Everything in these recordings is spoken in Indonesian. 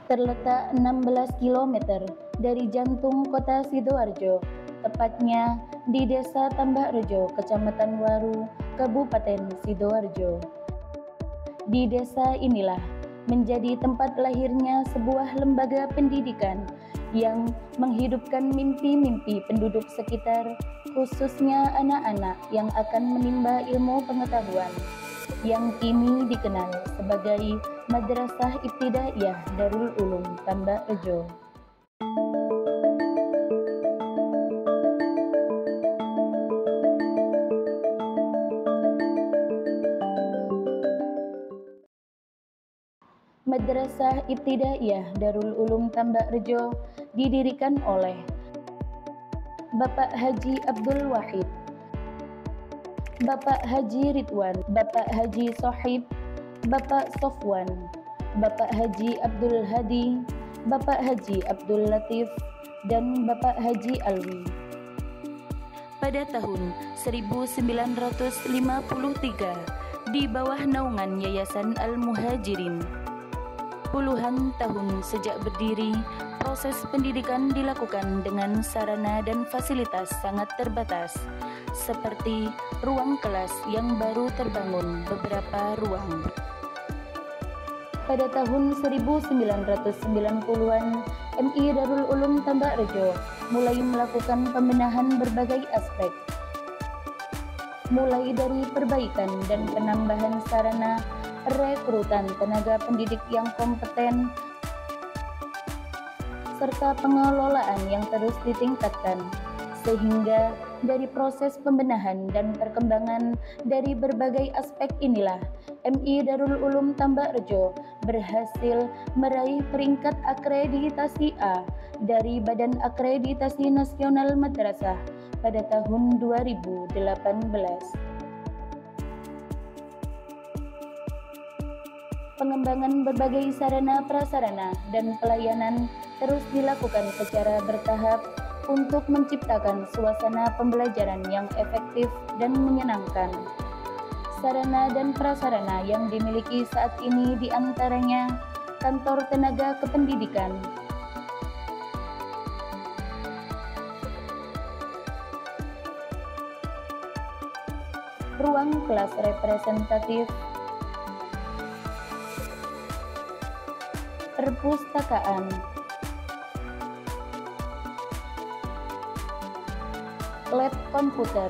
Terletak 16 km dari jantung kota Sidoarjo, tepatnya di Desa Tambakrejo, Kecamatan Waru, Kabupaten Sidoarjo. Di desa inilah menjadi tempat lahirnya sebuah lembaga pendidikan yang menghidupkan mimpi-mimpi penduduk sekitar, khususnya anak-anak yang akan menimba ilmu pengetahuan, yang kini dikenal sebagai Madrasah Ibtidaiyah Darul Ulum Tambakrejo. Madrasah Ibtidaiyah Darul Ulum Tambakrejo didirikan oleh Bapak Haji Abdul Wahid, Bapak Haji Ridwan, Bapak Haji Sohib, Bapak Sofwan, Bapak Haji Abdul Hadi, Bapak Haji Abdul Latif, dan Bapak Haji Alwi. Pada tahun 1953, di bawah naungan Yayasan Al-Muhajirin, puluhan tahun sejak berdiri, proses pendidikan dilakukan dengan sarana dan fasilitas sangat terbatas, seperti ruang kelas yang baru terbangun beberapa ruang. Pada tahun 1990-an, MI Darul Ulum Tambakrejo mulai melakukan pembenahan berbagai aspek, mulai dari perbaikan dan penambahan sarana, rekrutan tenaga pendidik yang kompeten, serta pengelolaan yang terus ditingkatkan, sehingga dari proses pembenahan dan perkembangan dari berbagai aspek inilah MI Darul Ulum Tambakrejo berhasil meraih peringkat akreditasi A dari Badan Akreditasi Nasional Madrasah pada tahun 2018. Pengembangan berbagai sarana prasarana dan pelayanan terus dilakukan secara bertahap untuk menciptakan suasana pembelajaran yang efektif dan menyenangkan. Sarana dan prasarana yang dimiliki saat ini diantaranya kantor tenaga kependidikan, ruang kelas representatif, perpustakaan, lab komputer.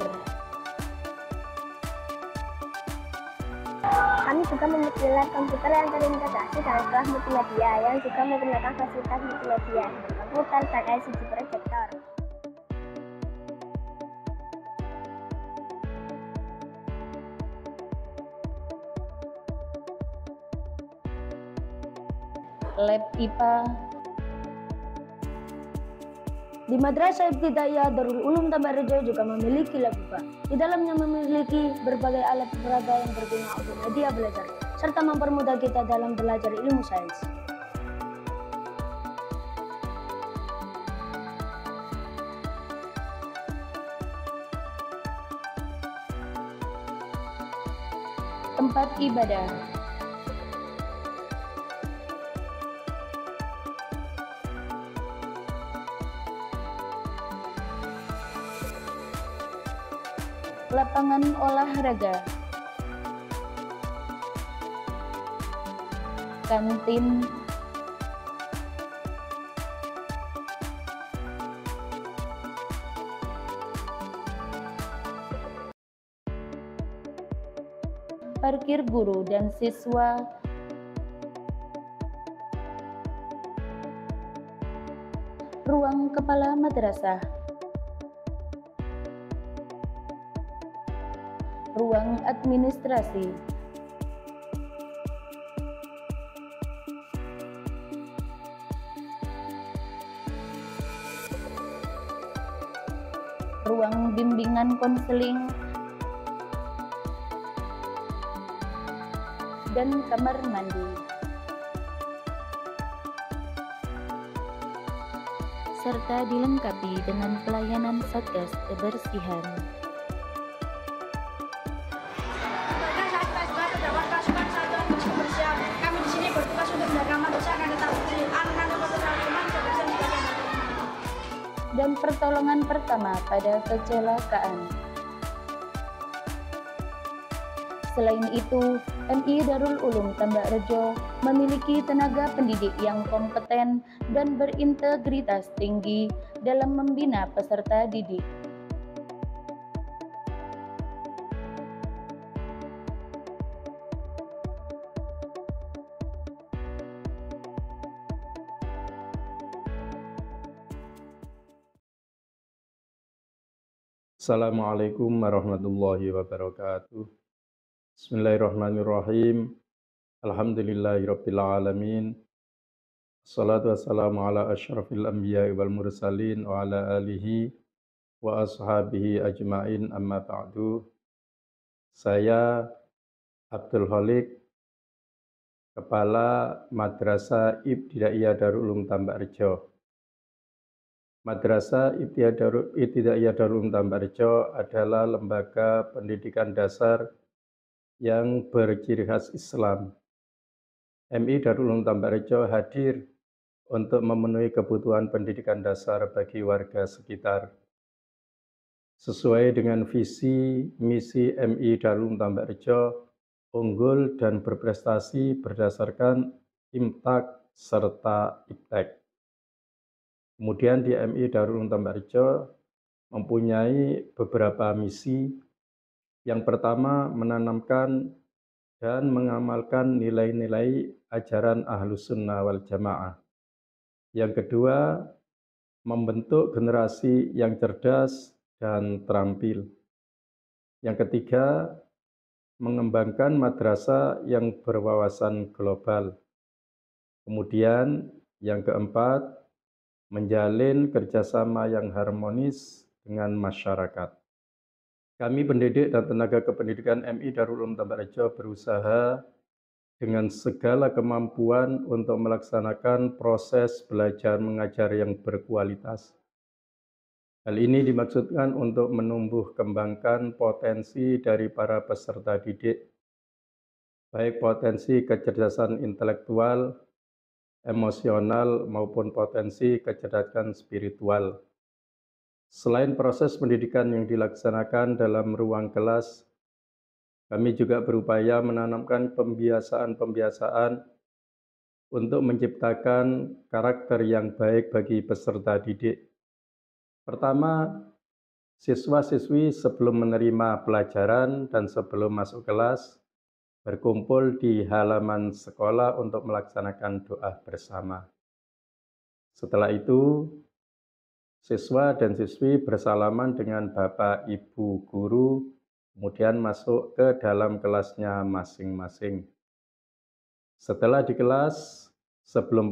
Kami juga memiliki lab komputer yang terintegrasi dengan kelas multimedia yang juga menggunakan fasilitas multimedia, komputer, dan LCD proyektor. Lab IPA. Di Madrasah Ibtidaiyah Darul Ulum Tambakrejo juga memiliki lab IPA. Di dalamnya memiliki berbagai alat peraga yang berguna untuk media belajar, serta mempermudah kita dalam belajar ilmu sains. Tempat ibadah. Lapangan olahraga, kantin, parkir guru dan siswa, ruang kepala madrasah, ruang administrasi, ruang bimbingan konseling, dan kamar mandi, serta dilengkapi dengan pelayanan satgas kebersihan. Kami di sini bertugas untuk menjaga madrasah agar tetap dan pertolongan pertama pada kecelakaan. Selain itu, MI Darul Ulum Tambak Rejo memiliki tenaga pendidik yang kompeten dan berintegritas tinggi dalam membina peserta didik. Assalamualaikum warahmatullahi wabarakatuh. Bismillahirrahmanirrahim. Alhamdulillahirabbil alamin. Assalatu wassalamu ala asyrafil anbiya'i wal mursalin wa ala alihi wa ashabihi ajmain, amma ba'du. Saya Abdul Khalik, Kepala Madrasah Ibtidaiyah Darul Ulum Tambak Rejo. Madrasah Ibtidaiyah Darul Ulum Tambak Rejo adalah lembaga pendidikan dasar yang berciri khas Islam. MI Darul Ulum Tambak Rejo hadir untuk memenuhi kebutuhan pendidikan dasar bagi warga sekitar. Sesuai dengan visi misi MI Darul Ulum Tambak Rejo, unggul dan berprestasi berdasarkan IMTAK serta IPTEK. Kemudian di MI Darul Ulum Tambak Rejo mempunyai beberapa misi. Yang pertama, menanamkan dan mengamalkan nilai-nilai ajaran Ahlus Sunnah wal Jamaah. Yang kedua, membentuk generasi yang cerdas dan terampil. Yang ketiga, mengembangkan madrasah yang berwawasan global. Kemudian yang keempat, menjalin kerjasama yang harmonis dengan masyarakat. Kami pendidik dan tenaga kependidikan MI Darul Ulum Tambak Rejo berusaha dengan segala kemampuan untuk melaksanakan proses belajar mengajar yang berkualitas. Hal ini dimaksudkan untuk menumbuh kembangkan potensi dari para peserta didik, baik potensi kecerdasan intelektual, emosional, maupun potensi kecerdasan spiritual. Selain proses pendidikan yang dilaksanakan dalam ruang kelas, kami juga berupaya menanamkan pembiasaan-pembiasaan untuk menciptakan karakter yang baik bagi peserta didik. Pertama, siswa-siswi sebelum menerima pelajaran dan sebelum masuk kelas berkumpul di halaman sekolah untuk melaksanakan doa bersama. Setelah itu, siswa dan siswi bersalaman dengan Bapak Ibu guru, kemudian masuk ke dalam kelasnya masing-masing. Setelah di kelas, sebelum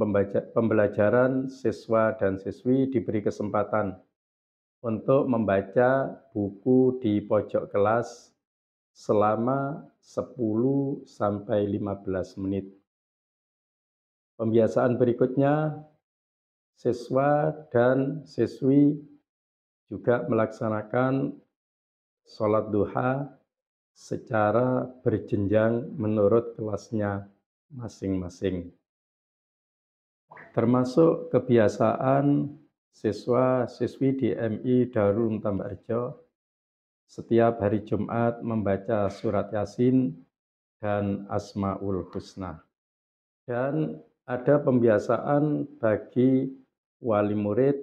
pembelajaran, siswa dan siswi diberi kesempatan untuk membaca buku di pojok kelas selama 10-15 menit. Pembiasaan berikutnya, siswa dan siswi juga melaksanakan sholat duha secara berjenjang menurut kelasnya masing-masing. Termasuk kebiasaan siswa-siswi di MI Darul Ulum Tambak Rejo setiap hari Jumat membaca surat Yasin dan Asmaul Husna. Dan ada pembiasaan bagi wali murid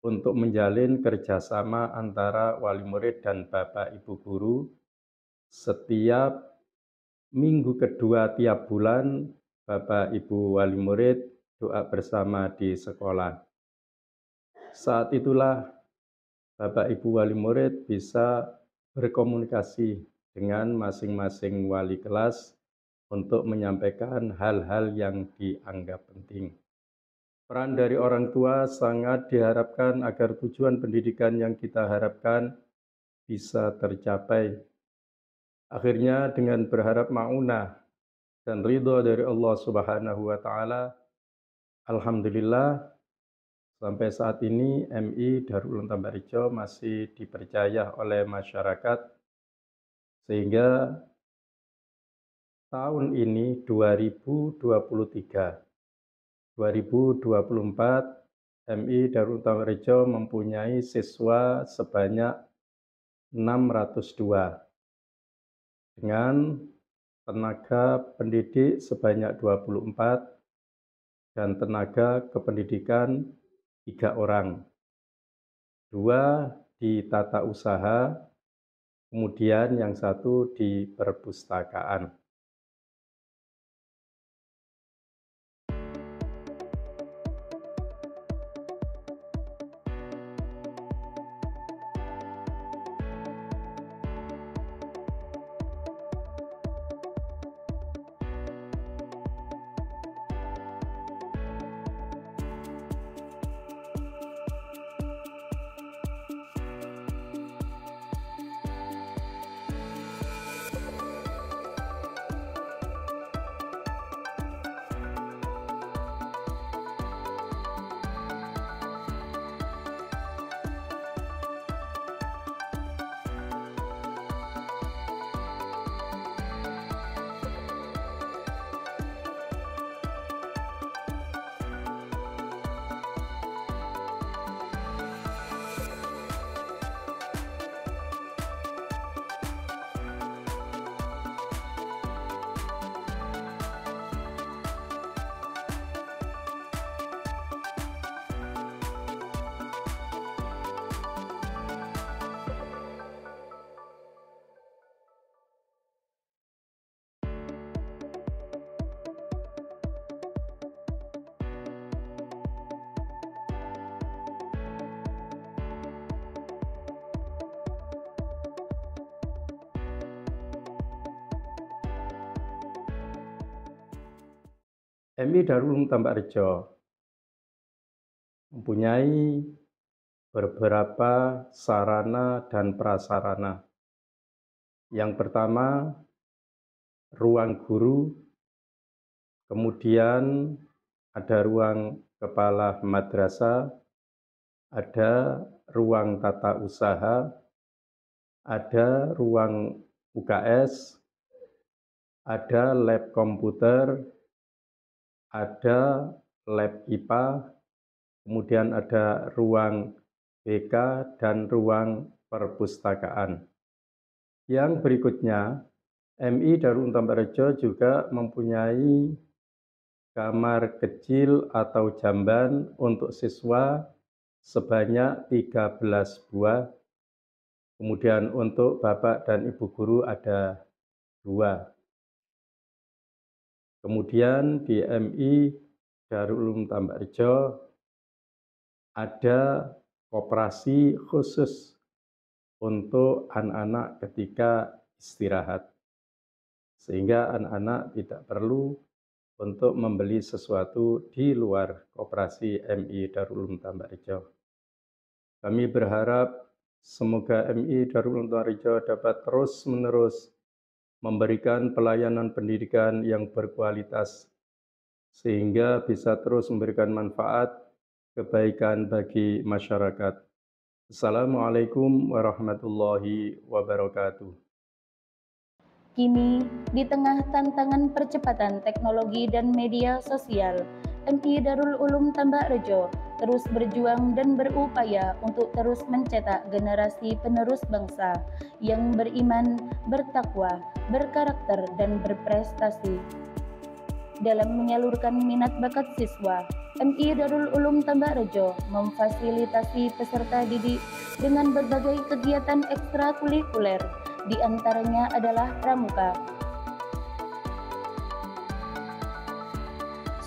untuk menjalin kerjasama antara wali murid dan Bapak Ibu guru. Setiap minggu kedua tiap bulan, Bapak Ibu wali murid doa bersama di sekolah. Saat itulah Bapak Ibu wali murid bisa berkomunikasi dengan masing-masing wali kelas untuk menyampaikan hal-hal yang dianggap penting. Peran dari orang tua sangat diharapkan agar tujuan pendidikan yang kita harapkan bisa tercapai. Akhirnya dengan berharap ma'unah dan ridho dari Allah Subhanahu wa Ta'ala, alhamdulillah sampai saat ini MI Darul Ulum Tambak Rejo masih dipercaya oleh masyarakat, sehingga tahun ini 2023, 2024 MI Darul Ulum Tambarrejo mempunyai siswa sebanyak 602 dengan tenaga pendidik sebanyak 24 dan tenaga kependidikan 3 orang. 2 di tata usaha, kemudian yang 1 di perpustakaan. MI Darul Ulum Tambarrejo mempunyai beberapa sarana dan prasarana. Yang pertama, ruang guru, kemudian ada ruang kepala madrasah, ada ruang tata usaha, ada ruang UKS, ada lab komputer, ada lab IPA, kemudian ada ruang BK dan ruang perpustakaan. Yang berikutnya, MI Darul Ulum Tambarrejo juga mempunyai kamar kecil atau jamban untuk siswa sebanyak 13 buah. Kemudian untuk bapak dan ibu guru ada 2. Kemudian di MI Darul Ulum Tambarrejo ada koperasi khusus untuk anak-anak ketika istirahat, sehingga anak-anak tidak perlu untuk membeli sesuatu di luar koperasi MI Darul Ulum Tambarrejo. Kami berharap semoga MI Darul Ulum Tambarrejo dapat terus-menerus memberikan pelayanan pendidikan yang berkualitas, sehingga bisa terus memberikan manfaat kebaikan bagi masyarakat. Assalamualaikum warahmatullahi wabarakatuh. Kini, di tengah tantangan percepatan teknologi dan media sosial, MI Darul Ulum Tambarrejo terus berjuang dan berupaya untuk terus mencetak generasi penerus bangsa yang beriman, bertakwa, berkarakter, dan berprestasi. Dalam menyalurkan minat bakat siswa, MI Darul Ulum Tambarrejo memfasilitasi peserta didik dengan berbagai kegiatan ekstrakurikuler, di antaranya adalah pramuka,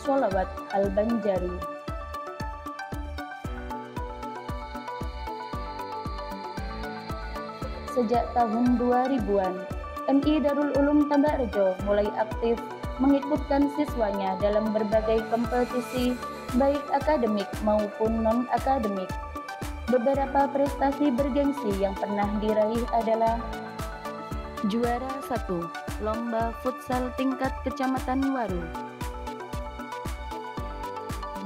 sholawat al-Banjari, sejak tahun 2000-an, MI Darul Ulum Tambarrejo mulai aktif mengikutkan siswanya dalam berbagai kompetisi baik akademik maupun non-akademik. Beberapa prestasi bergengsi yang pernah diraih adalah juara 1 Lomba Futsal tingkat Kecamatan Waru,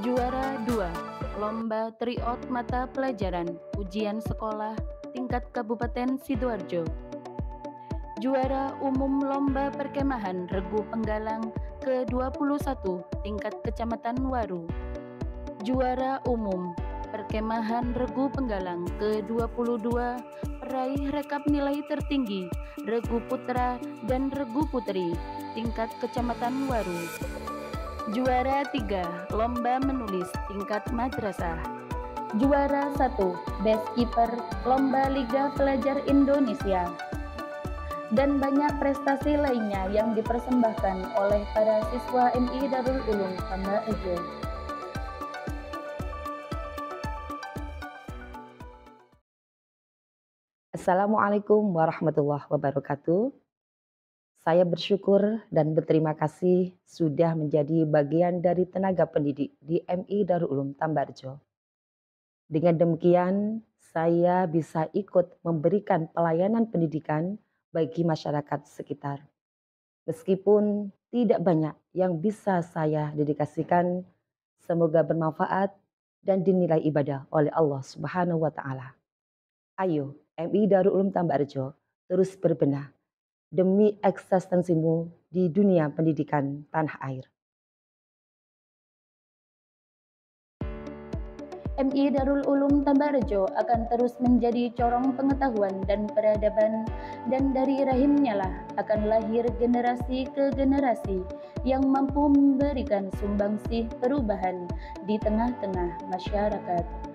juara 2 Lomba Tryout Mata Pelajaran Ujian Sekolah tingkat Kabupaten Sidoarjo, juara umum Lomba Perkemahan Regu Penggalang ke-21 tingkat Kecamatan Waru, Juara umum Perkemahan Regu Penggalang ke-22 peraih rekap nilai tertinggi Regu Putra dan Regu Putri tingkat Kecamatan Waru. Juara 3 Lomba Menulis tingkat Madrasah. Juara 1 Best Keeper Lomba Liga Pelajar Indonesia. Dan banyak prestasi lainnya yang dipersembahkan oleh para siswa MI Darul Ulum Tambak Rejo. Assalamualaikum warahmatullahi wabarakatuh. Saya bersyukur dan berterima kasih sudah menjadi bagian dari tenaga pendidik di MI Darul Ulum Tambak Rejo. Dengan demikian, saya bisa ikut memberikan pelayanan pendidikan bagi masyarakat sekitar. Meskipun tidak banyak yang bisa saya dedikasikan, semoga bermanfaat dan dinilai ibadah oleh Allah Subhanahu wa Ta'ala. Ayo, MI Darul Ulum Tambak Rejo terus berbenah demi eksistensimu di dunia pendidikan tanah air. MI Darul Ulum Tambak Rejo akan terus menjadi corong pengetahuan dan peradaban, dan dari rahimnya lah akan lahir generasi ke generasi yang mampu memberikan sumbangsih perubahan di tengah-tengah masyarakat.